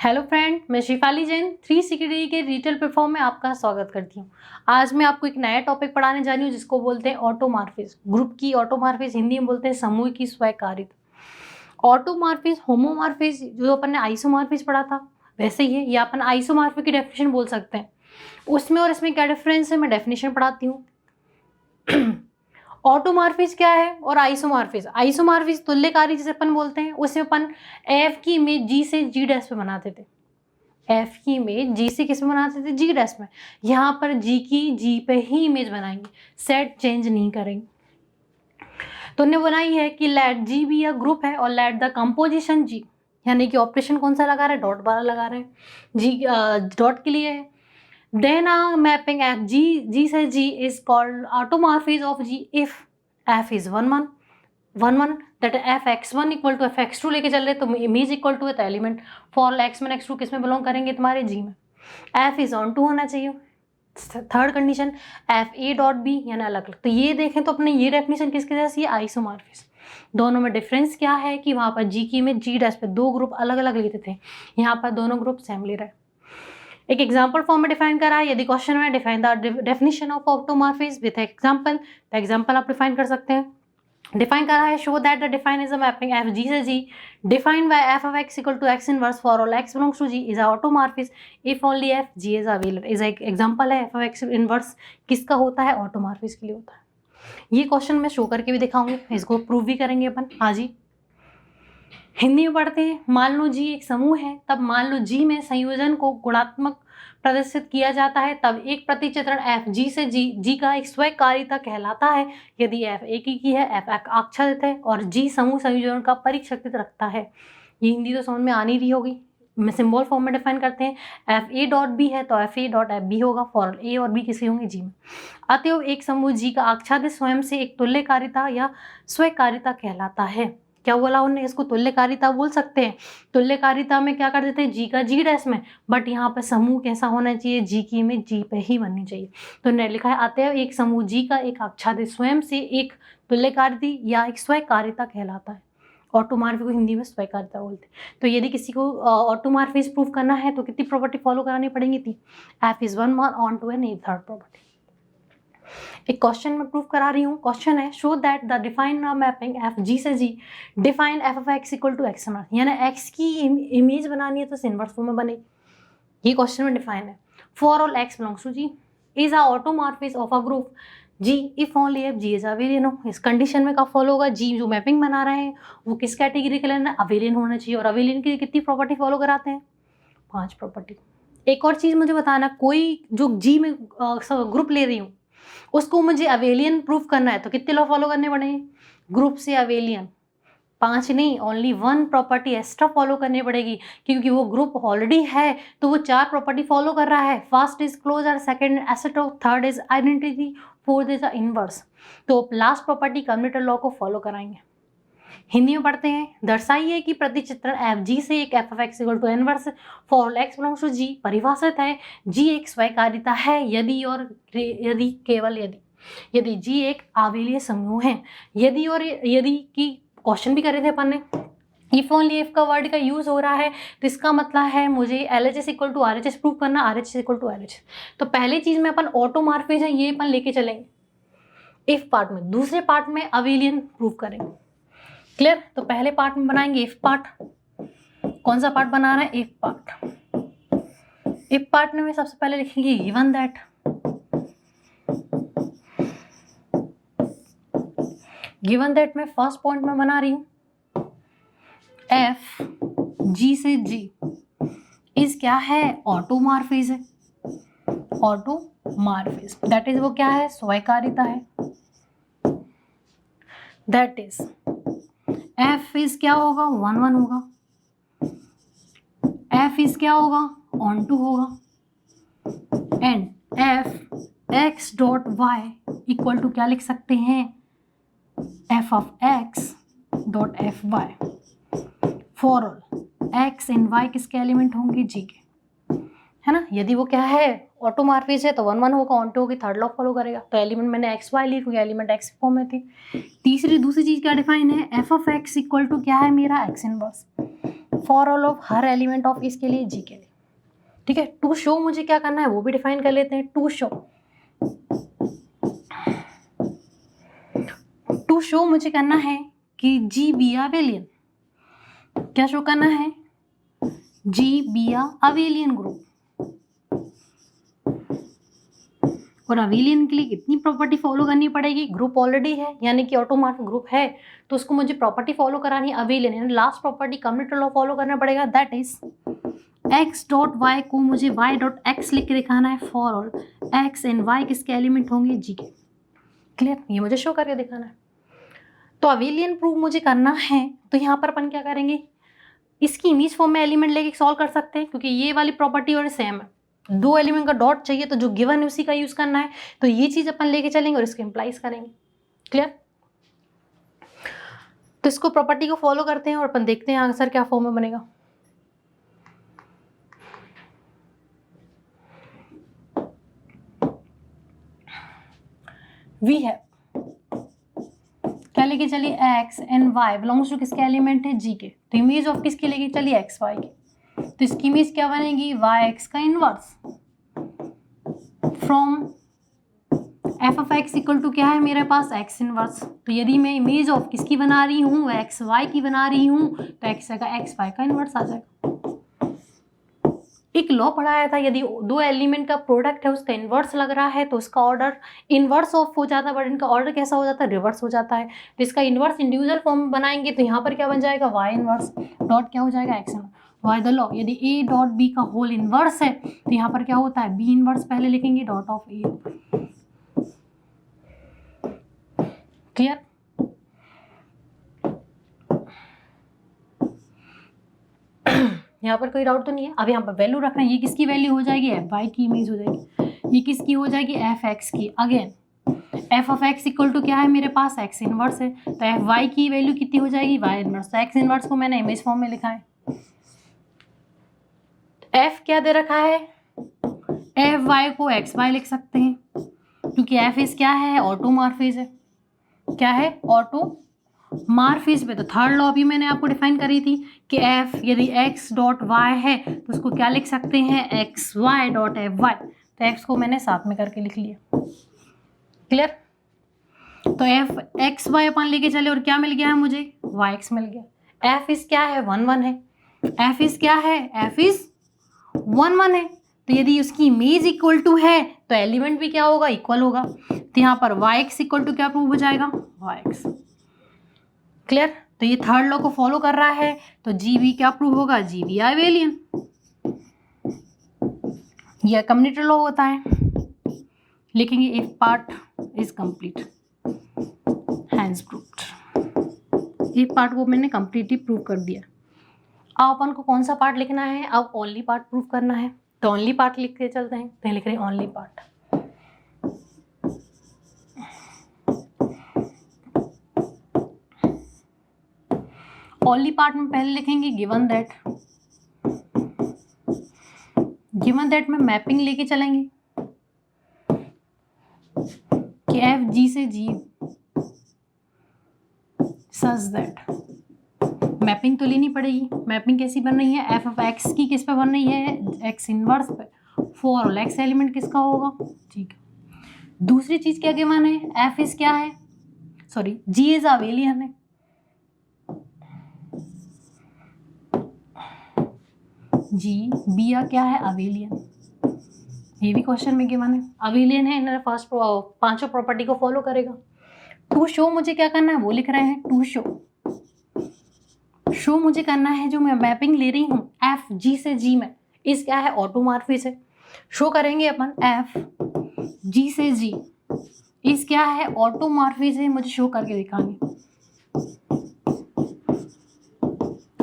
Hello friend, मैं Shifali Jain 360 degree के digital platform में आपका स्वागत करती हूँ। आज मैं आपको एक नया टॉपिक पढ़ाने जा रही हूँ जिसको बोलते हैं ऑटोमॉर्फिज्म। ग्रुप की ऑटोमॉर्फिज्म हिंदी में बोलते हैं समूह की स्वयकारिता। ऑटोमॉर्फिज्म, होमोमॉर्फिज्म जो अपन ने आइसोमॉर्फिज्म पढ़ा था वैसे ही है, या अपन आइसोमॉर्फिक की डेफिनेशन बोल सकते हैं। उसमें और इसमें क्या डिफरेंस है मैं डेफिनेशन पढ़ाती हूँ। ऑटोमॉर्फिज्म क्या है और आइसोमॉर्फिज्म। आइसोमॉर्फिज्म तुल्यकारी जिसे अपन बोलते हैं, उसमें अपन एफ की इमेज जी से जी डैश पे बनाते थे। एफ की इमेज जी से किस में बनाते थे? जी डैश में। यहाँ पर जी की जी पे ही इमेज बनाएंगे, सेट चेंज नहीं करेंगे। तो उन्हें बनाई है कि लेट जी भी या ग्रुप है और लेट द कंपोजिशन जी, यानी कि ऑपरेशन कौन सा लगा रहे हैं? डॉट वाला लगा रहे हैं। जी डॉट के लिए है। देन मैपिंग एफ जी से जी is called automorphism of G if F is 1 1 that F x1 equal to F x2 लेके चल रहे तो इमेज इक्वल टू है, तो एलिमेंट फॉर x1 x2 किस में बिलोंग करेंगे? तुम्हारे जी में। एफ इज ऑन टू होना चाहिए। Third condition f a dot b, यानी अलग अलग। तो ये देखें तो अपने ये डेफिनेशन किसके जैसी है? आइसोमॉर्फिज्म। दोनों में डिफरेंस क्या है कि वहां पर जी की में जी डैश पे दो ग्रुप अलग अलग लेते थे, यहाँ पर दोनों ग्रुप सेम ले रहे हैं। एक एग्जांपल फॉर्म में डिफाइन करा है। यदि क्वेश्चन में define the definition of automorphism with example, तो एग्जांपल आप डिफाइन कर सकते हैं। डिफाइन करा है, show that the define is a mapping F जी से G defined by F of x equal to X inverse for all x belongs to ji is automorphism if only F G is available. Is एक example है। F of X inverse किसका होता है? Automorphism के लिए होता है। ये क्वेश्चन मैं शो करके भी दिखाऊंगी, इसको प्रूव भी करेंगे अपन आज ही। हिंदी में पढ़ते हैं। मान लो जी एक समूह है, तब मान लो जी में संयोजन को गुणात्मक प्रदर्शित किया जाता है, तब एक प्रतिचित्रण एफ जी से जी का एक स्वयकारिता कहलाता है। यदि एफ एक ही की है, एफ आच्छादित है और जी समूह संयोजन का परिशक्तित रखता है। ये हिंदी तो समझ में आ नहीं रही होगी। मैं सिंबल फॉर्म में डिफाइन करते हैं। एफ ए डॉट बी है तो f a dot f b होगा, फॉर ए और बी किसी होंगे? जी में। अतएव एक समूह जी का आच्छादित स्वयं से एक तुल्यकारिता या स्वयकारिता कहलाता है। क्या बोला उन्होंने? इसको तुल्यकारिता बोल सकते हैं। तुल्यकारिता में क्या कर देते हैं? जी का जी डैश में, बट यहाँ पर समूह कैसा होना चाहिए? जी की में जी पे ही बननी चाहिए। तो उन्होंने लिखा है अतएव एक समूह जी का एक आच्छादित स्वयं से एक तुल्यकारिता या एक स्वयकारिता कहलाता है। ऑटोमॉर्फी को हिंदी में स्वयकारिता बोलते हैं। तो यदि किसी को ऑटोमॉर्फिज्म प्रूव करना है तो कितनी प्रॉपर्टी फॉलो करानी पड़ेंगी थी? F is 1 1 onto and a third property. एक क्वेश्चन में प्रूव करा रही हूँ। क्वेश्चन है show that the define mapping F जी से G define F of x equal to X inverse, यानी एक्स की इमेज बनानी है तो इनवर्स फॉर्म में बनेगी। ये क्वेश्चन में डिफाइन है। For all x belongs to ji is a automorphism of a group g if only F G is abelian हो। इस कंडीशन में क्या फॉलो होगा? जी जो मैपिंग बना रहे हैं वो किस कैटेगरी के लिए? अवेलियन होना चाहिए। और अवेलियन के लिए कितनी प्रॉपर्टी फॉलो कराते हैं? 5 प्रॉपर्टी। एक और चीज मुझे बताना, कोई जो जी में ग्रुप ले रही हूँ उसको मुझे अवेलियन प्रूफ करना है तो कितने लॉ फॉलो करने पड़ेंगे? ग्रुप से अवेलियन 5 नहीं, ओनली 1 प्रॉपर्टी एक्स्ट्रा फॉलो करनी पड़ेगी, क्योंकि वो ग्रुप ऑलरेडी है तो वो 4 प्रॉपर्टी फॉलो कर रहा है। First is closure, second asset of, third is identity, fourth is inverse. तो लास्ट प्रॉपर्टी कम्यूटेटर लॉ को फॉलो कराएंगे। हिंदी में पढ़ते हैं। दर्शाइए कि प्रतिचित्रण एफ जी से एक F of x equal to inverse for X belongs to G परिभाषित है। जी एक स्वयकारिता है यदि और यदि केवल यदि जी एक आवेलीय समूह है। यदि और यदि की क्वेश्चन भी करे थे अपन ने। इफ ओनली इफ का वर्ड का यूज हो रहा है तो इसका मतलब है मुझे L H S equal to R H S prove करना, R H S equal to L H. तो पहली चीज में अपन ऑटोमॉर्फिज्म है ये अपन लेके चलेंगे इफ पार्ट में, दूसरे पार्ट में अवेलियन प्रूव करेंगे। क्लियर? तो पहले पार्ट में बनाएंगे इफ पार्ट। कौन सा पार्ट बना रहा है? If part. इफ पार्ट में सबसे पहले लिखेंगे गिवन दैट में फर्स्ट पॉइंट में बना रही हूं एफ जी से जी इस क्या है? ऑटोमॉर्फिज्म है। ऑटोमॉर्फिज्म दैट इज वो क्या है? स्वयकारिता है। दैट इज एफ इज क्या होगा? 1 1 होगा। एफ इज क्या होगा? ऑन टू होगा। And f x dot y equal to क्या लिख सकते हैं? F of x dot f y for all x and y किसके एलिमेंट होंगे? जी के, है ना। यदि वो क्या है? ऑटोमॉर्फिज्म है तो 1 1 होगा, ऑन टू होगी, थर्ड लॉ फॉलो करेगा। तो एलिमेंट मैंने एक्स वाई ली क्योंकि एलिमेंट एक्स फॉर्म में थी। दूसरी चीज क्या डिफाइन है? F of x equal to क्या है मेरा? X inverse. For all of हर एलिमेंट ऑफ इसके लिए जी के लिए, ठीक है। टू शो मुझे क्या करना है वो भी डिफाइन कर लेते हैं। टू शो मुझे करना है कि जी बी अबेलियन, क्या शो करना है, जी बी अबेलियन ग्रुप। और अबेलियन के लिए कितनी प्रॉपर्टी फॉलो करनी पड़ेगी, ग्रुप ऑलरेडी है यानी कि ऑटोमॉर्फिक ग्रुप है, तो उसको मुझे प्रॉपर्टी फॉलो करानी है अबेलियन, यानी last property commutator law follow करना पड़ेगा, that is x dot y को मुझे y डॉट x लिख के दिखाना है for all x and y किसके एलिमेंट होंगे, जी के। क्लियर, ये मुझे शो करके दिखाना है। तो अबेलियन प्रूव मुझे करना है, तो यहाँ पर अपन क्या करेंगे, इसकी इमेज फॉर्म में एलिमेंट लेके सॉल्व कर सकते हैं, क्योंकि ये वाली प्रॉपर्टी और सेम है, दो एलिमेंट का डॉट चाहिए तो जो गिवन है उसी का यूज करना है, तो ये चीज अपन लेके चलेंगे और इसको इम्प्लाइज करेंगे। क्लियर, तो इसको प्रॉपर्टी को फॉलो करते हैं और अपन देखते हैं आंसर क्या फॉर्म में बनेगा। वी है क्या लेके चलिए, x and y belongs to किसके एलिमेंट है, जी के, तो इमेज ऑफ किसकी लेके चलिए, एक्स वाई की, तो इसकी इमेज क्या बनेगी, वाई एक्स का inverse from f of x equal to क्या है मेरे पास, एक्स इनवर्स। तो यदि मैं इमेज ऑफ किसकी बना रही हूँ, एक्स वाई की बना रही हूँ, तो एक्स का एक्स वाई का इनवर्स आ जाएगा। एक लॉ पढ़ाया था, यदि दो एलिमेंट का प्रोडक्ट है उसका इन्वर्स लग रहा है तो उसका ऑर्डर इन्वर्स ऑफ हो जाता है, बट इनका ऑर्डर कैसा हो जाता है, रिवर्स हो जाता है। तो इसका इन्वर्स इंडिविजुअल फॉर्म बनाएंगे तो यहाँ पर क्या बन जाएगा, वाई इन्वर्स डॉट क्या हो जाएगा, x inverse. Why the law, यदि ए डॉट बी का होल इन्वर्स है तो यहाँ पर क्या होता है, बी इन्वर्स पहले लिखेंगे डॉट ऑफ ए। क्लियर, यहाँ पर कोई डाउट तो नहीं है। अब यहाँ पर वैल्यू रखना है, ये किसकी वैल्यू हो जाएगी, एफ वाई की इमेज हो जाएगी, ये किसकी हो जाएगी, एफ एक्स की। Again f of x equal to क्या है मेरे पास, एक्स इनवर्स है, तो एफ वाई की वैल्यू कितनी हो जाएगी, वाई इनवर्स। तो एक्स इनवर्स को मैंने इमेज फॉर्म में लिखा है। एफ क्या दे रखा है, एफ वाई को एक्स वाई लिख सकते हैं, क्योंकि एफ इज क्या है, ऑटोमॉर्फिज है, क्या है, ऑटो मार्फिज पे। तो थर्ड लॉ भी मैंने आपको डिफाइन करी थी कि एफ यदि एक्स डॉट वाई है तो उसको क्या लिख सकते हैं, x y dot f y. तो एक्स को मैंने साथ में करके लिख लिया। क्लियर, तो एफ एक्स वाई अपन लेके चले और क्या मिल गया है मुझे, वाई एक्स मिल गया। एफ इज क्या है, 1 1 है, एफ इज क्या है, एफ इज 1 1 है, तो यदि उसकी इमेज इक्वल टू है तो एलिमेंट भी क्या होगा, इक्वल होगा। तो यहाँ पर वाई एक्स इक्वल टू क्या प्रूव हो जाएगा, वाई एक्स। क्लियर, तो ये थर्ड लॉ को फॉलो कर रहा है, तो जी बी क्या प्रूव होगा, जी बी अबेलियन। यह कम्यूटेटर लॉ होता है, लिखेंगे if part is complete hence proved. If part को मैंने कंप्लीटली प्रूव कर दिया। अब अपन को कौन सा पार्ट लिखना है, अब ओनली पार्ट प्रूव करना है, तो ओनली पार्ट लिख के चलते हैं। तो लिख रहे हैं ओनली पार्ट। ओनली पार्ट में पहले लिखेंगे गिवन दैट में मैपिंग लेके चलेंगे कि एफ जी से जी सच दैट, मैपिंग तो लेनी पड़ेगी। मैपिंग कैसी बन रही है, एफ ऑफ एक्स की किस पे बन रही है, एक्स इनवर्स पे, फॉर ऑल एक्स एलिमेंट किसका होगा, ठीक है। दूसरी चीज क्या गिवन है, एफ इज क्या है, सॉरी जी इज अबेलियन है, जी बी क्या है, अबेलियन। ये भी क्वेश्चन में गिवन है, अबेलियन है, इन्होंने फर्स्ट पांचों प्रॉपर्टी को फॉलो करेगा। टू शो मुझे क्या करना है वो लिख रहे हैं, टू शो मुझे करना है जो मैं मैपिंग ले रही हूँ एफ जी से जी में, इस क्या है, ऑटोमॉर्फिज है। शो करेंगे अपन एफ जी से जी, इस क्या है, ऑटोमॉर्फिज है, मुझे शो करके दिखाएंगे।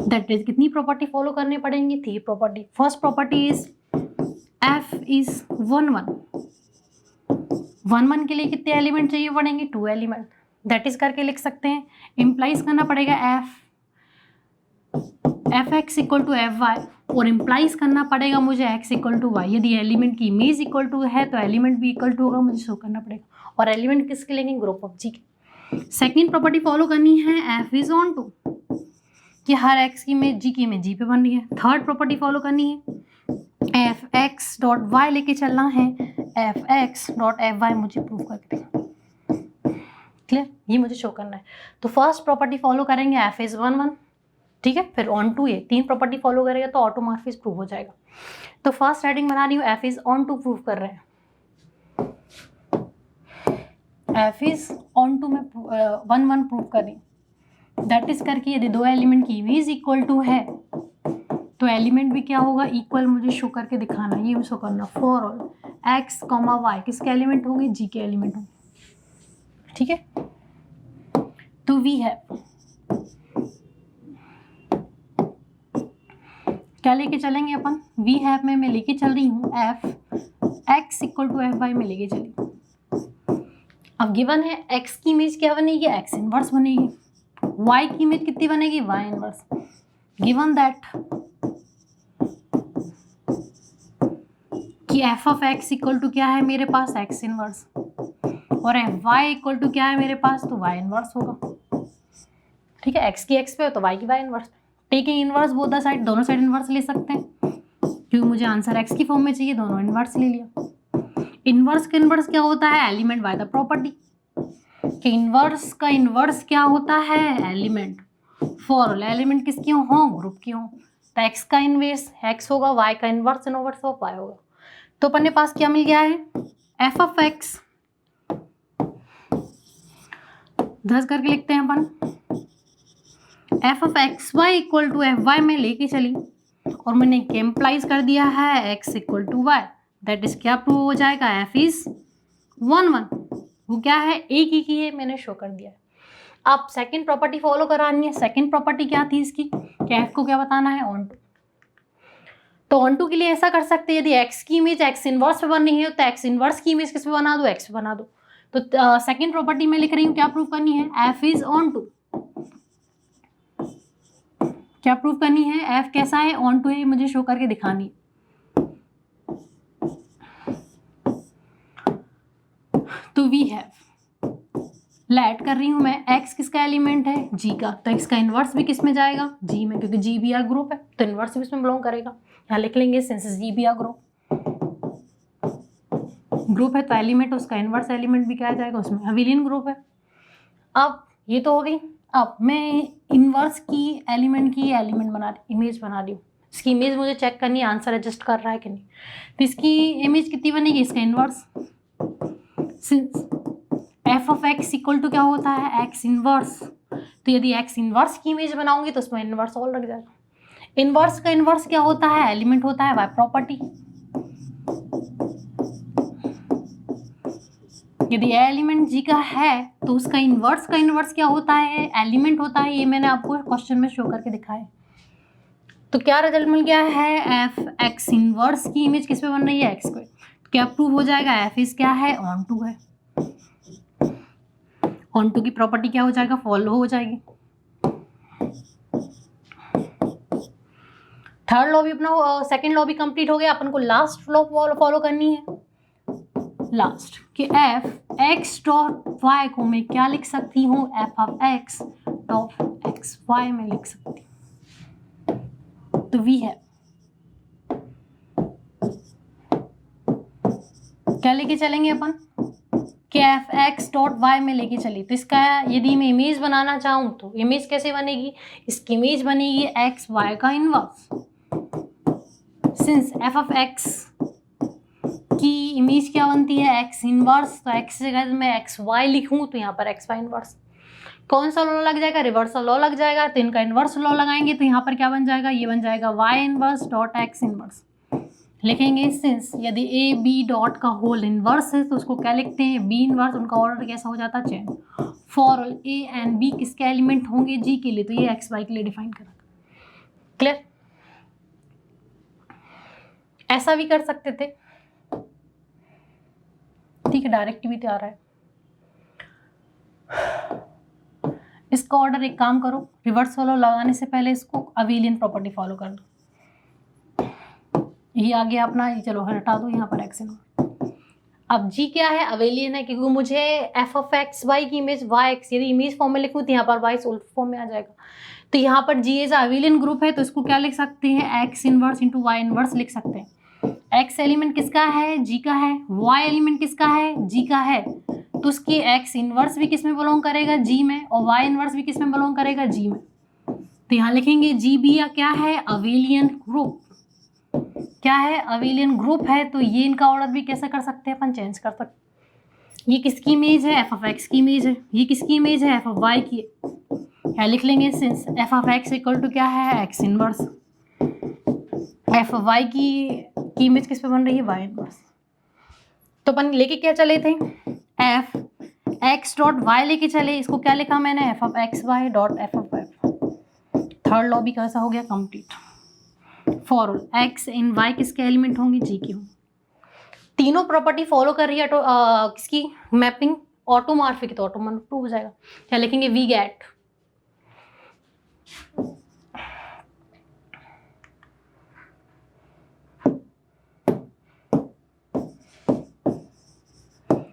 दैट इज कितनी प्रॉपर्टी फॉलो करनी पड़ेंगी, 3 property. First property is F is 1 1 1 1 के लिए कितने एलिमेंट चाहिए पड़ेंगे, 2 एलिमेंट। दैट इज करके लिख सकते हैं, इम्प्लाइज करना पड़ेगा f x equal to F y, और इम्प्लाइज करना पड़ेगा मुझे एक्स इक्वल टू वाई। यदि एलिमेंट की इमेज इक्वल टू है तो एलिमेंट भी इक्वल टू होगा, मुझे शो करना पड़ेगा। और एलिमेंट किसके लेंगे, ग्रुप ऑफ जी के। सेकेंड प्रॉपर्टी फॉलो करनी है, एफ इज ऑन टू, कि हर एक्स की इमेज जी की इमेज जी पे बन रही है। थर्ड प्रॉपर्टी फॉलो करनी है, एफ एक्स डॉट वाई लेके चलना है, f x dot f y मुझे प्रूव करके देना। क्लियर, ये मुझे शो करना है। तो फर्स्ट प्रॉपर्टी फॉलो करेंगे एफ इज 1 1, ठीक है। फिर ऑन टू ये 3 प्रॉपर्टी फॉलो करेगा तो ऑटोमॉर्फिज्म प्रूव हो जाएगा। तो फर्स्ट हेडिंग बना रही हूँ, f is onto prove कर रहे हैं। एफ इज ऑन टू में 1 1 प्रूव कर रही हूँ। दैट इज करके यदि दो एलिमेंट की इमेज इक्वल टू है तो एलिमेंट भी क्या होगा, इक्वल मुझे शो करके दिखाना, ये शो करना। For all x comma y किसके एलिमेंट होंगे, जी के एलिमेंट होंगे, ठीक है। तो वी है क्या लेके चलेंगे अपन, वी हैव में मैं लेके चल रही हूँ f x equal to F Y में लेके चली। अब गिवन है एक्स की इमेज क्या बनेगी, एक्स इनवर्स बनेगी। वाई की इमेज कितनी बनेगी, वाई इनवर्स। गिवन दैट कि f of x equal to क्या है मेरे पास, एक्स इनवर्स, और एफ वाई इक्वल टू क्या है मेरे पास, तो वाई इनवर्स होगा, ठीक है। एक्स की एक्स पे तो वाई की वाई इनवर्स पे। Taking inverse both the side, दोनों साइड इनवर्स ले सकते हैं क्योंकि मुझे आंसर एक्स की फॉर्म में चाहिए, दोनों इनवर्स ले लिया। इनवर्स का इनवर्स क्या होता है, एलिमेंट बाय द प्रॉपर्टी। कि इनवर्स का इनवर्स क्या होता है, एलिमेंट। फॉर एलिमेंट किसके हों, ग्रुप के हों। तो एक्स का इनवर्स एक्स होगा, वाई का इनवर्स इनवर्स ऑफ वाई होगा। तो अपने पास क्या मिल गया है, एफ ऑफ एक्स, दस करके लिखते हैं अपन, F of x Y equal to F Y में लेके चली और मैंने इम्प्लाइज कर दिया है X equal to Y. That is क्या प्रूव हो जाएगा, एफ इज 1 1, वो क्या है, एक ही की है, मैंने शो कर दिया है। अब सेकंड प्रॉपर्टी फॉलो करानी है। सेकंड प्रॉपर्टी क्या थी इसकी, कि एफ को क्या बताना है, ऑन टू। तो ऑन टू के लिए ऐसा कर सकते हैं, यदि एक्स की इमेज एक्स इनवर्स पे बन रही है तो एक्स इनवर्स की इमेज किस पे बना दो, एक्स पे बना दो। तो सेकंड प्रॉपर्टी में लिख रही हूँ, क्या प्रूव करनी है, एफ इज ऑन टू। क्या प्रूव करनी है, एफ कैसा है, ऑन टू है, मुझे शो करके दिखानी। तो वी हैव, लेट कर रही हूं मैं, एक्स किसका एलिमेंट है, जी का, तो एक्स का इनवर्स भी किस में जाएगा, जी में, क्योंकि जी बी आर ग्रुप है तो इनवर्स भी इसमें बिलोंग करेगा। यहाँ लिख लेंगे since g be are group है तो एलिमेंट उसका इनवर्स एलिमेंट भी क्या आ जाएगा, उसमें अविलियन ग्रुप है। अब ये तो हो गई। अब मैं इनवर्स की एलिमेंट की एलिमेंट बना रही, इमेज बना रही हूँ। इसकी इमेज मुझे चेक करनी है, आंसर एडजस्ट कर रहा है कि नहीं। तो इसकी इमेज कितनी बनेगी, इसका inverse, since f of x equal to क्या होता है, एक्स इनवर्स। तो यदि एक्स इनवर्स की इमेज बनाऊंगी तो उसमें इनवर्स ऑल लग जाएगा। इनवर्स का इनवर्स क्या होता है, एलिमेंट होता है बाय प्रॉपर्टी। यदि एलिमेंट जी का है तो उसका इनवर्स का इनवर्स क्या होता है, एलिमेंट होता है। ये मैंने आपको क्वेश्चन में शो करके दिखाया। तो क्या रिजल्ट मिल गया है, एफ एक्स इनवर्स की इमेज किस पे बन रही है, एक्स पे। क्या प्रूव हो जाएगा, एफ इज क्या है, ऑन टू है। ऑन टू की प्रॉपर्टी क्या हो जाएगा, फॉलो हो जाएगी। थर्ड लॉ भी अपना, सेकंड लॉ भी कंप्लीट हो गया। अपन को लास्ट लॉ फॉलो करनी है, लास्ट कि एफ एक्स डॉट वाई को मैं क्या लिख सकती हूँ, f of x dot x y में लिख सकती हूँ। तो वी है क्या लेके चलेंगे अपन, कि एफ एक्स डॉट वाई में लेके चली। तो इसका यदि मैं इमेज बनाना चाहूँ तो इमेज कैसे बनेगी, इसकी इमेज बनेगी एक्स वाई का inverse. Since f of x की इमेज क्या बनती है, एक्स इनवर्स, तो एक्स से अगर मैं एक्स वाई लिखूं तो यहाँ पर एक्स वाई इनवर्स। कौन सा लॉ लग जाएगा, रिवर्सल लॉ लग जाएगा। तो इनका इनवर्स लॉ लगाएंगे तो यहाँ पर क्या बन जाएगा, ये बन जाएगा y inverse dot x inverse. लिखेंगे सिंस यदि ए बी डॉट का होल इनवर्स है तो उसको क्या लिखते हैं, बी इनवर्स। उनका ऑर्डर कैसा हो जाता है, chain. For all a and b किसके एलिमेंट होंगे, जी के लिए, तो ये एक्स वाई के लिए डिफाइन करा। क्लियर, ऐसा भी कर सकते थे, ठीक है, डायरेक्ट भी आ रहा है। इसका ऑर्डर एक काम करो, रिवर्स वाला लगाने से पहले इसको अविलियन प्रॉपर्टी फॉलो कर दो। ये आ गया अपना, ये चलो हटा दो यहाँ पर एक्स इनवर्स। अब जी क्या है, अवेलियन है, क्योंकि मुझे एफ ऑफ एक्स वाई की इमेज वाई एक्स यदि इमेज फॉर्म में लिखूँ तो यहाँ पर वाई उल्ट फॉर्म में आ जाएगा। तो यहाँ पर जी एज अविलियन ग्रुप है तो इसको क्या लिख सकते हैं, x inverse into y inverse लिख सकते हैं। एक्स एलिमेंट किसका है, जी का है, वाई एलिमेंट किसका है, जी का है, तो उसकी एक्स इनवर्स भी किस में बिलोंग करेगा, जी में, और वाई इनवर्स भी किस में बिलोंग करेगा, जी में। तो यहाँ लिखेंगे जी बी या क्या है, अविलियन ग्रुप, क्या है, अविलियन ग्रुप है। तो ये इनका ऑर्डर भी कैसे कर सकते हैं अपन, चेंज कर सकते हैं। ये किसकी इमेज है, एफ ऑफ एक्स की इमेज है, ये किसकी इमेज है, एफ ऑफ वाई की। क्या लिख लेंगे, since f of x equal to क्या है, x inverse, f of y की इमेज किस पे बन रही है, वाई इनवर्स। तो अपन लेके क्या चले थे, एफ एक्स डॉट वाई लेके चले, इसको क्या लिखा मैंने, f of x y dot f of f. Third law भी कैसा हो गया, complete. For all x in y किसके एलिमेंट होंगे, जी के होंगे। तीनों प्रॉपर्टी फॉलो कर रही है किसकी, मैपिंग ऑटोमॉर्फिक, तो ऑटोमॉर्फिक हो जाएगा। क्या लिखेंगे, वी गेट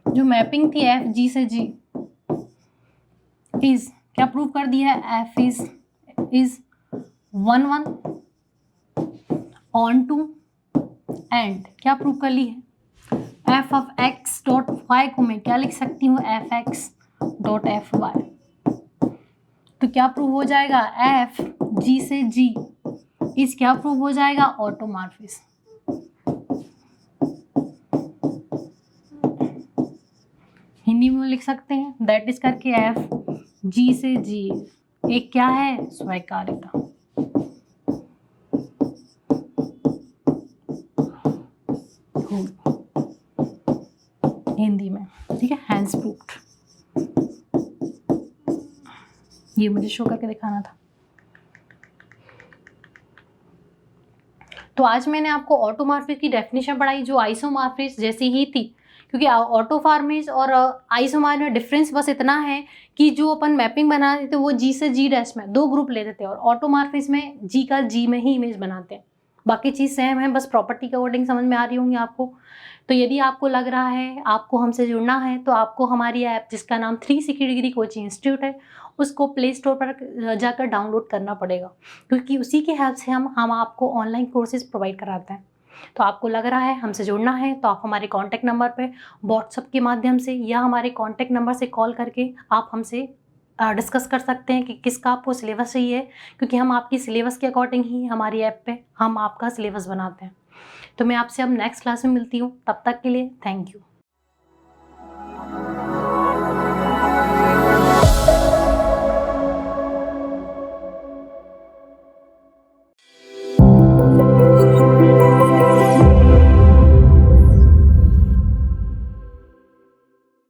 जो मैपिंग थी एफ जी से जी इज, क्या प्रूव कर दिया है, f is 1 1 onto and क्या प्रूव कर ली है, F of x dot y को मैं क्या लिख सकती हूँ, f x dot f y. तो क्या प्रूव हो जाएगा, एफ जी से जी इस क्या प्रूव हो जाएगा, ऑटोमॉर्फिस। हिंदी में लिख सकते हैं, दैट इज करके एफ जी से जी एक क्या है, स्वीकार्यता। हिंदी में, ठीक है, हैंड्स प्रूव्ड। ये मुझे शो करके दिखाना था। तो आज मैंने आपको ऑटोमॉर्फिस की डेफिनेशन पढ़ाई जो आइसोमॉर्फिस जैसी ही थी, क्योंकि ऑटोमॉर्फिस और आइसोमॉर्फिस में डिफरेंस बस इतना है कि जो अपन मैपिंग बनाते थे वो जी से जी डैश में दो ग्रुप लेते थे, और ऑटोमॉर्फिस में जी का जी में ही इमेज बनाते हैं। बाकी चीज़ सेम है, बस प्रॉपर्टी के अकॉर्डिंग समझ में आ रही होंगी आपको। तो यदि आपको लग रहा है आपको हमसे जुड़ना है तो आपको हमारी ऐप जिसका नाम 360 डिग्री कोचिंग इंस्टीट्यूट है उसको प्ले स्टोर पर जाकर डाउनलोड करना पड़ेगा, क्योंकि उसी की हेल्प से हम आपको ऑनलाइन कोर्सेज प्रोवाइड कराते हैं। तो आपको लग रहा है हमसे जुड़ना है तो आप हमारे कॉन्टैक्ट नंबर पे व्हाट्सएप के माध्यम से या हमारे कॉन्टैक्ट नंबर से कॉल करके आप हमसे डिस्कस कर सकते हैं कि किसका आपको सिलेबस चाहिए, क्योंकि हम आपकी सिलेबस के अकॉर्डिंग ही हमारी ऐप पे हम आपका सिलेबस बनाते हैं। तो मैं आपसे अब नेक्स्ट क्लास में मिलती हूँ, तब तक के लिए थैंक यू।